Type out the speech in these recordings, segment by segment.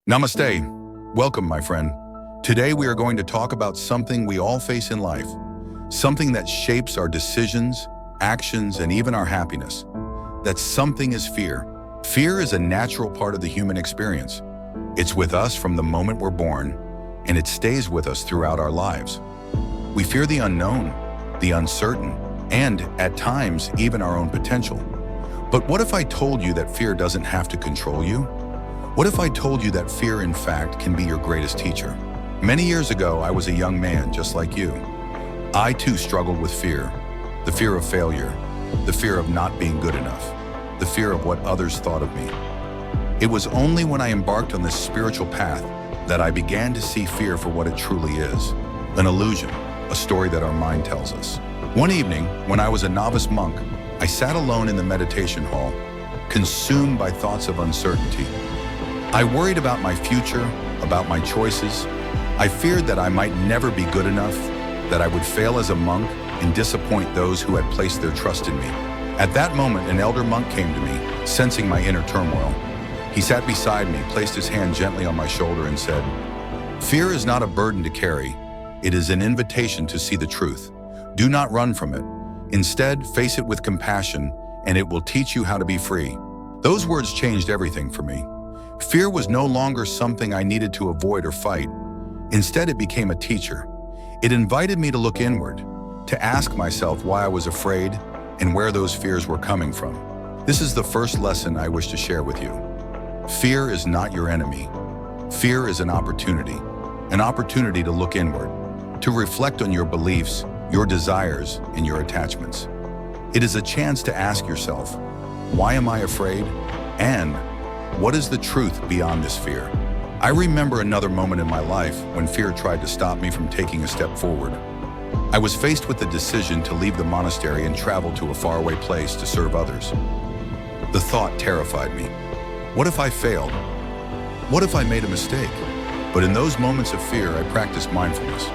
Namaste. Welcome, my friend. Today we are going to talk about something we all face in life, something that shapes our decisions, actions, and even our happiness. That something is fear. Fear is a natural part of the human experience. It's with us from the moment we're born, and it stays with us throughout our lives. We fear the unknown, the uncertain, and, at times, even our own potential. But what if I told you that fear doesn't have to control you? What if I told you that fear, in fact, can be your greatest teacher? Many years ago, I was a young man just like you. I too struggled with fear. The fear of failure, the fear of not being good enough, the fear of what others thought of me. It was only when I embarked on this spiritual path that I began to see fear for what it truly is, an illusion, a story that our mind tells us. One evening, when I was a novice monk, I sat alone in the meditation hall, consumed by thoughts of uncertainty. I worried about my future, about my choices. I feared that I might never be good enough, that I would fail as a monk and disappoint those who had placed their trust in me. At that moment, an elder monk came to me, sensing my inner turmoil. He sat beside me, placed his hand gently on my shoulder and said, "Fear is not a burden to carry. It is an invitation to see the truth. Do not run from it. Instead, face it with compassion, and it will teach you how to be free." Those words changed everything for me. Fear was no longer something I needed to avoid or fight. Instead, it became a teacher. It invited me to look inward, to ask myself why I was afraid and where those fears were coming from. This is the first lesson I wish to share with you. Fear is not your enemy. Fear is an opportunity to look inward, to reflect on your beliefs, your desires, and your attachments. It is a chance to ask yourself, why am I afraid? And what is the truth beyond this fear? I remember another moment in my life when fear tried to stop me from taking a step forward. I was faced with the decision to leave the monastery and travel to a faraway place to serve others. The thought terrified me. What if I failed? What if I made a mistake? But in those moments of fear, I practiced mindfulness.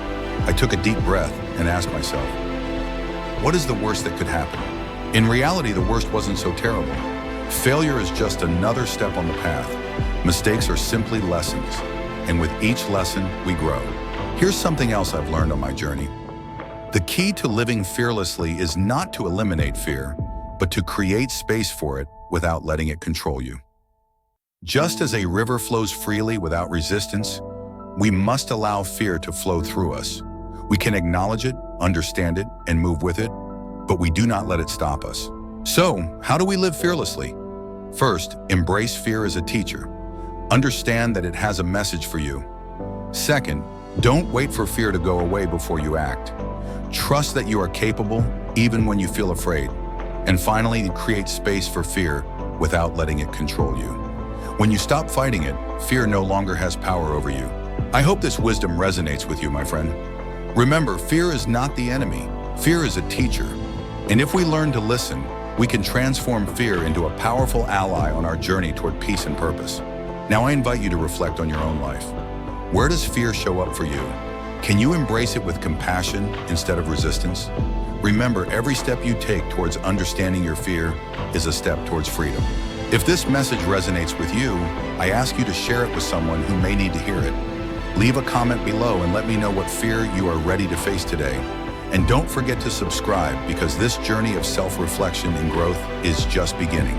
I took a deep breath and asked myself, what is the worst that could happen? In reality, the worst wasn't so terrible. Failure is just another step on the path. Mistakes are simply lessons, and with each lesson, we grow. Here's something else I've learned on my journey. The key to living fearlessly is not to eliminate fear, but to create space for it without letting it control you. Just as a river flows freely without resistance, we must allow fear to flow through us. We can acknowledge it, understand it, and move with it, but we do not let it stop us. So, how do we live fearlessly? First, embrace fear as a teacher. Understand that it has a message for you. Second, don't wait for fear to go away before you act. Trust that you are capable, even when you feel afraid. And finally, create space for fear without letting it control you. When you stop fighting it, fear no longer has power over you. I hope this wisdom resonates with you, my friend. Remember, fear is not the enemy. Fear is a teacher. And if we learn to listen, we can transform fear into a powerful ally on our journey toward peace and purpose. Now I invite you to reflect on your own life. Where does fear show up for you? Can you embrace it with compassion instead of resistance? Remember, every step you take towards understanding your fear is a step towards freedom. If this message resonates with you, I ask you to share it with someone who may need to hear it. Leave a comment below and let me know what fear you are ready to face today. And don't forget to subscribe, because this journey of self-reflection and growth is just beginning.